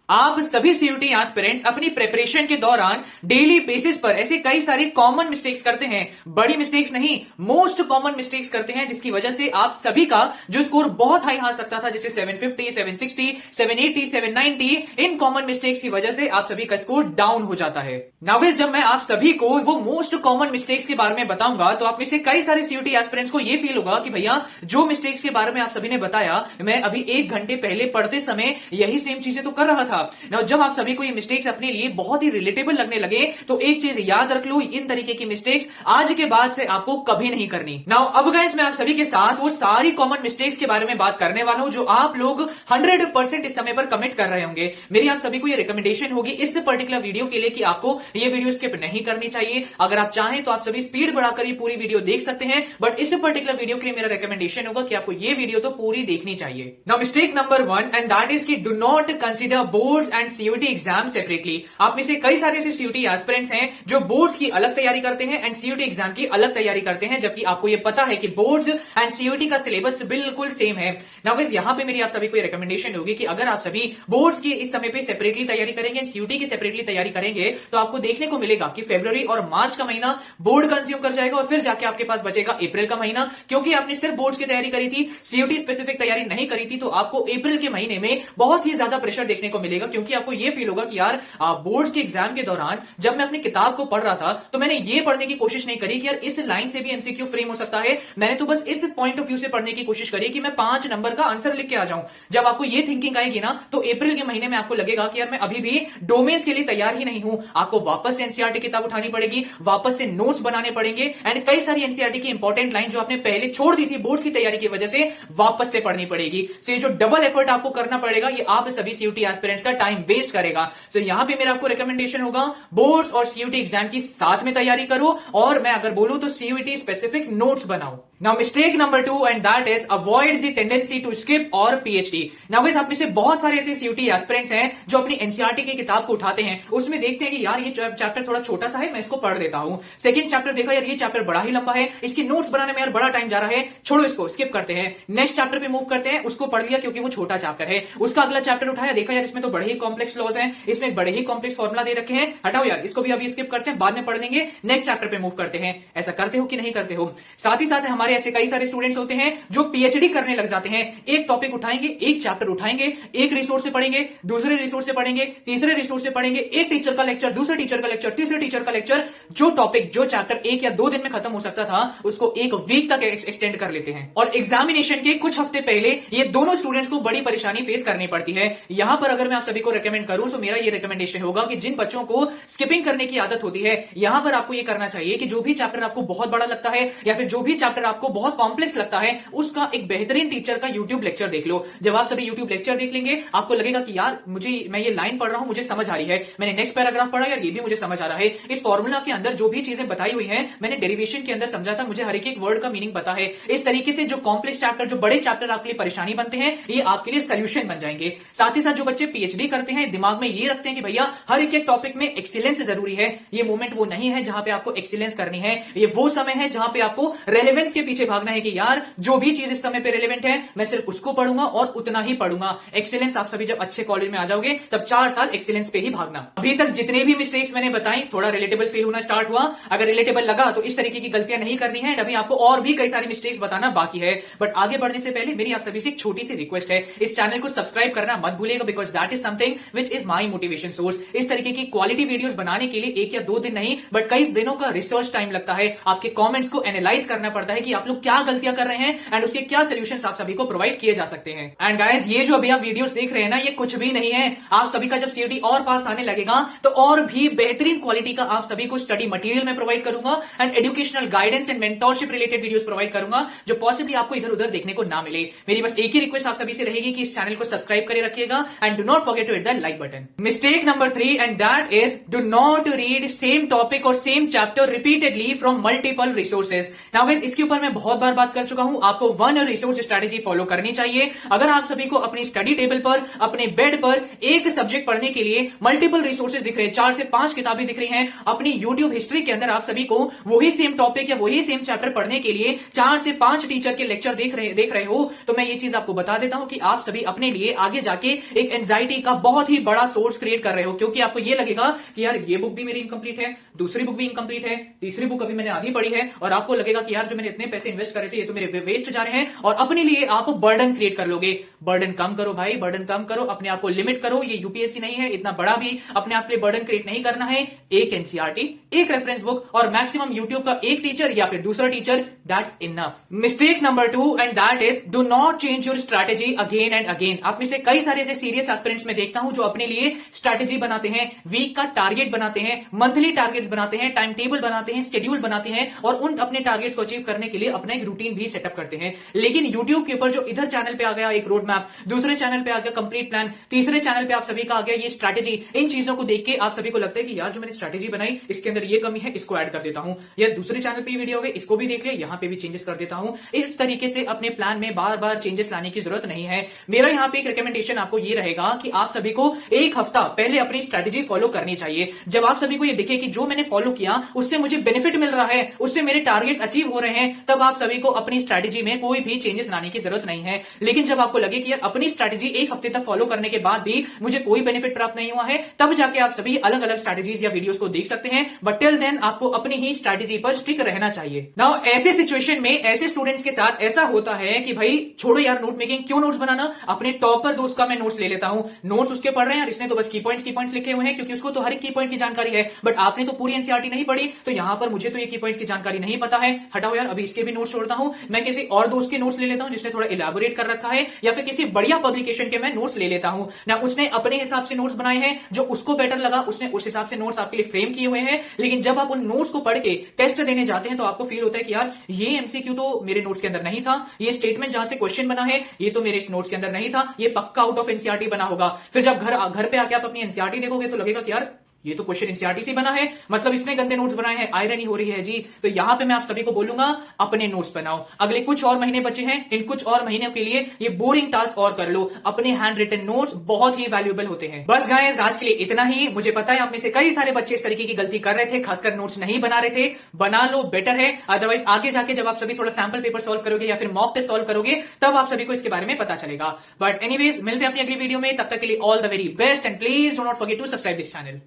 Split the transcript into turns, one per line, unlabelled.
आप सभी CUT aspirants अपनी प्रिपरेशन के दौरान डेली बेसिस पर ऐसे कई सारी कॉमन मिस्टेक्स करते हैं। बड़ी मिस्टेक्स नहीं, मोस्ट कॉमन मिस्टेक्स करते हैं, जिसकी वजह से आप सभी का जो स्कोर बहुत हाई आ सकता था, जैसे 750, 760, 780, 790, इन कॉमन मिस्टेक्स की वजह से आप सभी का स्कोर डाउन हो जाता है। नाउ गाइस, जब मैं आप सभी को वो मोस्ट कॉमन मिस्टेक्स के बारे में बताऊंगा तो आप में से कई सारे सीयूटी एस्पिरेंट्स को ये फील होगा कि भैया जो मिस्टेक्स के बारे में आप सभी ने बताया, मैं अभी 1 घंटे पहले पढ़ते समय यही सेम चीजें तो कर रहा था। Now, जब आप सभी को ये मिस्टेक्स अपने लिए बहुत ही रिलेटेबल लगने लगे तो एक चीज याद रख लो, इन तरीके की मिस्टेक्स आज के बाद से आपको कभी नहीं करनी। नाउ अब गाइस, मैं आप सभी के साथ वो सारी कॉमन मिस्टेक्स के बारे में बात करने वाला हूं जो आप लोग 100% इस समय पर कमिट कर रहे होंगे। मेरी आप सभी को ये रिकमेंडेशन होगी इस पर्टिकुलर वीडियो के लिए कि आपको ये वीडियो स्किप नहीं करनी चाहिए। अगर आप चाहें तो आप सभी स्पीड बढ़ाकर ये पूरी वीडियो देख सकते हैं, बट इस पर्टिकुलर वीडियो के लिए मेरा रिकमेंडेशन होगा कि आपको ये वीडियो तो पूरी देखनी चाहिए। Now mistake number 1 and that is कि do not consider boards and CUET exam separately. आप में से कई सारे ऐसे सीयूटी एस्पिरेंट्स हैं जो बोर्ड्स की अलग तैयारी करते हैं एंड सीयूटी एग्जाम की अलग तैयारी करते हैं, जबकि आपको ये पता है कि बोर्ड्स एंड सीयूटी का सिलेबस बिल्कुल सेम है। नाउ गाइस, यहां पे मेरी आप सभी को ये रिकमेंडेशन होगी कि अगर आप सभी बोर्ड्स की इस समय पे सेपरेटली तैयारी करेंगे एंड सीयूटी की सेपरेटली तैयारी करेंगे तो आपको देखने को मिलेगा कि फरवरी और मार्च का महीना बोर्ड कंज्यूम कर जाएगा और फिर जाके आपके पास बचेगा अप्रैल का महीना। क्योंकि आपने सिर्फ बोर्ड्स की तैयारी करी थी, सीयूटी स्पेसिफिक तैयारी नहीं करी थी, तो आपको अप्रैल के महीने में बहुत ही ज्यादा प्रेशर देखने को मिलेगा। क्योंकि आपको यह फील होगा कि यार बोर्ड्स के एग्जाम के दौरान जब मैं अपनी किताब को पढ़ रहा था तो मैंने ये पढ़ने की कोशिश नहीं करी कि यार इस लाइन से भी एमसीक्यू फ्रेम हो सकता है, मैंने तो बस इस पॉइंट ऑफ व्यू से पढ़ने की कोशिश करी कि मैं 5 नंबर का आंसर लिख के आ जाऊं। जब आपको ये थिंकिंग आएगी ना तो अप्रैल के महीने में आपको लगेगा कि यार मैं अभी भी डोमेन्स के लिए तैयार ही नहीं हूं। आपको वापस से एनसीईआरटी किताब उठानी पड़ेगी, वापस से नोट्स बनाने पड़ेंगे एंड कई सारी एनसीईआरटी की इंपॉर्टेंट लाइन जो आपने पहले छोड़ दी थी बोर्ड्स की तैयारी की वजह से वापस से पढ़नी पड़ेगी। सो ये जो डबल एफर्ट आपको करना पड़ेगा ये आप सभी सीयूटी एस्पिरेंट्स का टाइम वेस्ट करेगा। तो यहां पे मेरा आपको रिकमेंडेशन होगा बोर्ड्स और सीयूटी एग्जाम की साथ में तैयारी करो, और मैं अगर बोलूं तो सीयूटी स्पेसिफिक नोट्स बनाओ। Now mistake number 2 and that is avoid the tendency to skip और पीएचडी। नाउ गाइस, आप में से बहुत सारे ऐसे सीयूटी एस्पिरेंट्स हैं जो अपनी एनसीईआरटी की किताब को उठाते हैं, उसमें देखते हैं कि यार ये चैप्टर थोड़ा छोटा सा है, मैं इसको पढ़ लेता हूं। सेकंड चैप्टर देखा, यार ये चैप्टर बड़ा ही लंबा है, इसके नोट्स बनाने में यार बड़ा टाइम जा रहा है, छोड़ो इसको, स्किप करते हैं। नेक्स्ट चैप्टर पे मूव करते हैं, उसको पढ़ लिया क्योंकि वो छोटा चैप्टर है। उसका अगला चैप्टर उठाया, देखा यार इसमें तो बड़े ही कॉम्प्लेक्स लॉज हैं, इसमें बड़े ही कॉम्प्लेक्स फॉर्मुला दे रखे हैं, हटाओ यार इसको भी अभी स्किप करते हैं, बाद में पढ़ लेंगे। नेक्स्ट चैप्टर पे मूव करते हैं। ऐसा करते हो कि नहीं करते हो? साथ ही साथ हमारे ऐसे कई सारे स्टूडेंट्स होते हैं जो पीएचडी करने लग जाते हैं। एक टॉपिक उठाएंगे, एक चैप्टर उठाएंगे, एक रिसोर्स से पढ़ेंगे, दूसरे रिसोर्स से पढ़ेंगे, तीसरे रिसोर्स से पढ़ेंगे, एक टीचर का लेक्चर, दूसरे टीचर का लेक्चर, तीसरे टीचर का लेक्चर। जो टॉपिक जो चैप्टर 1 या 2 दिन में खत्म हो सकता था उसको 1 वीक तक एक्सटेंड कर लेते हैं। और एग्जामिनेशन के कुछ हफ्ते पहले ये दोनों स्टूडेंट्स को बड़ी परेशानी फेस करनी पड़ती है। यहां पर अगर मैं आप सभी को रिकमेंड करूं तो मेरा ये रिकमेंडेशन होगा कि जिन बच्चों को स्किपिंग करने की आदत होती है, यहां पर आपको ये करना चाहिए कि जो भी चैप्टर आपको बहुत बड़ा लगता है या फिर जो भी चैप्टर आपको बहुत कॉम्प्लेक्स लगता है उसका एक बेहतरीन टीचर का यूट्यूब लेक्चर देख लो। जब आप सभी यूट्यूब लेक्चर देख लेंगे आपको लगेगा कि यार मैं ये लाइन पढ़ रहा हूं, मुझे समझ आ रही है, मैंने नेक्स्ट पैराग्राफ पढ़ा यार ये भी मुझे समझ आ रहा है, इस फॉर्मूला के अंदर जो भी चीजें बताई हुई हैं मैंने डेरिवेशन के अंदर समझा था, मुझे हर एक वर्ड का मीनिंग पता है। इस तरीके से जो कॉम्प्लेक्स चैप्टर, जो बड़े चैप्टर आपके लिए परेशानी बनते हैं, ये आपके लिए सोल्यूशन बन जाएंगे। साथ ही साथ जो बच्चे पीएचडी करते हैं दिमाग में ये रखते हैं कि भैया हर एक टॉपिक में एक्सीलेंस जरूरी है, ये मोमेंट वो नहीं है जहां पे आपको एक्सीलेंस करनी है, ये वो समय है जहां पे आपको रेलेवेंस के पीछे भागना है कि यार जो भी चीज इस समय पे रेलेवेंट है मैं सिर्फ उसको पढ़ूंगा और उतना ही पढ़ूंगा। एक्सीलेंस आप सभी जब अच्छे कॉलेज में आ जाओगे तब 4 साल एक्सीलेंस पे ही भागना। अभी तक जितने भी मिस्टेक्स मैंने बताई थोड़ा रिलेटेबल फील होना स्टार्ट हुआ? अगर रिलेटेबल लगा तो इस तरीके की गलतियां नहीं करनी है। अभी आपको और भी कई सारी मिस्टेक्स बताना बाकी है, बट आगे बढ़ने से पहले मेरी आप सभी से एक छोटी सी रिक्वेस्ट है, इस चैनल को सब्सक्राइब करना मत भूलिएगा, because that is something which is my motivation source. इस तरीके की क्वालिटी वीडियोस बनाने के लिए 1 या 2 दिन नहीं बट कई दिनों का रिसर्च टाइम लगता है। आपके कमेंट्स को एनालाइज करना पड़ता है कि आप लोग क्या गलतियां कर रहे हैं एंड उसके क्या सोल्यूशंस आप सभी को प्रोवाइड किए जा सकते हैं। एंड गाइस, ये जो अभी आप वीडियोस देख रहे हैं ना, ये कुछ भी नहीं है। आप सभी का जब सीयूटी और पास आने लगेगा तो और भी बेहतरीन क्वालिटी का आप सभी को स्टडी मटेरियल में प्रोवाइड करूंगा and educational guidance and mentorship related videos provide करूंगा जो पॉसिबली आपको इधर उधर देखने को ना मिले। मेरी बस एक ही रिक्वेस्ट आप सभी से रहेगी कि इस चैनल को सब्सक्राइब करे रखिएगा and do not forget to hit the like button. Mistake number 3 and that is do not read same topic और same chapter repeatedly from multiple resources. Now guys, इसके ऊपर मैं बहुत बार बात कर चुका हूं, आपको वन रिसोर्स स्ट्रेटेजी फॉलो करनी चाहिए। अगर आप सभी को अपनी स्टडी टेबल पर, अपने बेड पर एक सब्जेक्ट पढ़ने के लिए मल्टीपल रिसोर्सेज दिख रहे हैं, 4 से 5 किताबें दिख रही हैं, अपनी यूट्यूब हिस्ट्री के अंदर आप सभी को वही सेम टॉपिक या वही सेम चैप्टर पढ़ने के लिए 4 से 5 टीचर के लेक्चर देख रहे हो, तो मैं ये चीज आपको बता देता हूं कि आप सभी अपने लिए आगे जाके एक एंजाइटी का बहुत ही बड़ा सोर्स क्रिएट कर रहे हो, क्योंकि आपको ये लगेगा कि यार ये बुक भी मेरी इनकम्प्लीट है, दूसरी बुक भी इनकम्प्लीट है, तीसरी बुक अभी मैंने आधी पढ़ी है, और आपको लगेगा कि यार जो मैंने इतने पैसे इन्वेस्ट करे थे ये तो मेरे वेस्ट जा रहे हैं, और अपने लिए आप बर्डन क्रिएट कर लोगे। बर्डन कम करो भाई, बर्डन कम करो, अपने आप को लिमिट करो। ये यूपीएससी नहीं है, इतना बड़ा भी अपने आप के लिए बर्डन क्रिएट नहीं करना है। एक एनसीईआरटी, एक रेफरेंस बुक और मैक्सिमम यूट्यूब का एक टीचर या फिर दूसरा teacher, that's enough. Mistake number 2 and that is do not change your strategy again and again. आप में से कई सारे ऐसे सीरियस एस्पिरेंट्स में देखता हूं जो अपने लिए स्ट्रैटेजी बनाते हैं, वीक का टारगेट बनाते हैं, मंथली टारगेट्स बनाते हैं, टाइम टेबल बनाते हैं, शेड्यूल बनाते हैं और उन अपने टारगेट्स को अचीव करने के लिए अपना एक रूटीन भी सेटअप करते हैं। लेकिन यूट्यूब के ऊपर जो इधर चैनल पे आ गया एक रोड मैप, दूसरे चैनल पे आ गया कंप्लीट प्लान, तीसरे चैनल पे आप सभी का आ गया ये स्ट्रैटेजी, इन चीजों को देख के आप सभी को लगता है कि यार जो मैंने स्ट्रैटेजी बनाई इसके अंदर ये कमी है, इसको ऐड कर देता हूं, या दूसरे चैनल पे वीडियो हो गए इसको भी देख लिया, यहां पे भी चेंजेस कर देता हूं। इस तरीके से अपने प्लान में बार बार चेंजेस लाने की जरूरत नहीं है। मेरा यहां पे एक रिकमेंडेशन आपको ये रहेगा कि आप सभी को एक हफ्ता पहले अपनी स्ट्रैटेजी फॉलो करनी चाहिए। जब आप सभी को ये दिखे कि जो मैंने फॉलो किया उससे मुझे बेनिफिट मिल रहा है, उससे मेरे टारगेट्स अचीव हो रहे हैं, तब आप सभी को अपनी स्ट्रैटेजी में कोई भी चेंजेस लाने की जरूरत नहीं है। लेकिन जब आपको लगे कि यार अपनी स्ट्रैटेजी एक हफ्ते तक फॉलो करने के बाद भी मुझे कोई बेनिफिट प्राप्त नहीं हुआ है, तब जाके आप सभी अलग अलग स्ट्रैटेजीज या वीडियोस को देख सकते हैं, बट टिल देन आपको अपनी ही स्ट्रैटेजी पर स्टिक रहना चाहिए। नाउ ऐसे सिचुएशन में ऐसे स्टूडेंट्स के साथ ऐसा होता है कि भाई छोड़ो यार नोट मेकिंग, क्यों नोट्स बनाना, अपने टॉपर दोस्त का मैं नोट्स ले लेता हूं। नोट्स उसके पढ़ रहे हैं, इसने तो बस की पॉइंट्स लिखे हुए हैं, क्योंकि उसको तो हर एक की पॉइंट की जानकारी है, बट आपने तो पूरी एनसीईआरटी नहीं पढ़ी, तो यहां पर मुझे तो ये की पॉइंट्स की जानकारी नहीं पता है। हटाओ यार, अभी इसके भी नोट्स छोड़ता हूं, मैं किसी और दोस्त के नोट्स ले लेता हूं जिसने थोड़ा इलैबोरेट कर रखा है, या फिर किसी बढ़िया पब्लिकेशन के मैं नोट्स ले लेता हूं ना। उसने अपने हिसाब से नोट्स बनाए हैं, जो उसको बेटर लगा उसने उस हिसाब से नोट्स आपके लिए फ्रेम किए हुए हैं। लेकिन जब आप उन नोट्स को पढ़ के टेस्ट देने जाते हैं तो आपको फील होता है कि यार ये एमसीक्यू तो मेरे नोट्स के अंदर नहीं था, ये स्टेटमेंट जहां से क्वेश्चन बना है ये तो मेरे नोट्स के अंदर नहीं था, ये पक्का आउट ऑफ एनसीईआरटी बना होगा। फिर जब घर पे आके आप अपनी एनसीईआरटी देखोगे तो लगेगा कि यार ये तो क्वेश्चन एनसीईआरटी से बना है, मतलब इसने गंदे नोट्स बनाए हैं, आयरनी हो रही है जी। तो यहां पे मैं आप सभी को बोलूंगा अपने नोट्स बनाओ। अगले कुछ और महीने बचे हैं, इन कुछ और महीनों के लिए ये बोरिंग टास्क और कर लो। अपने हैंड रिटन नोट्स बहुत ही वैल्यूएबल होते हैं। बस गाइस आज के लिए इतना ही। मुझे पता है आप में से कई सारे बच्चे इस तरीके की गलती कर रहे थे, खासकर नोट्स नहीं बना रहे थे। बना लो, बेटर है। अदरवाइज आगे जाके जब आप सभी थोड़ा सैंपल पेपर सॉल्व करोगे या फिर मॉक टेस्ट सॉल्व करोगे तब आप सभी को इसके बारे में पता चलेगा। बट एनीवेज मिलते हैं अपनी अगली वीडियो में, तब तक के लिए all the very best and please do not forget to subscribe this channel.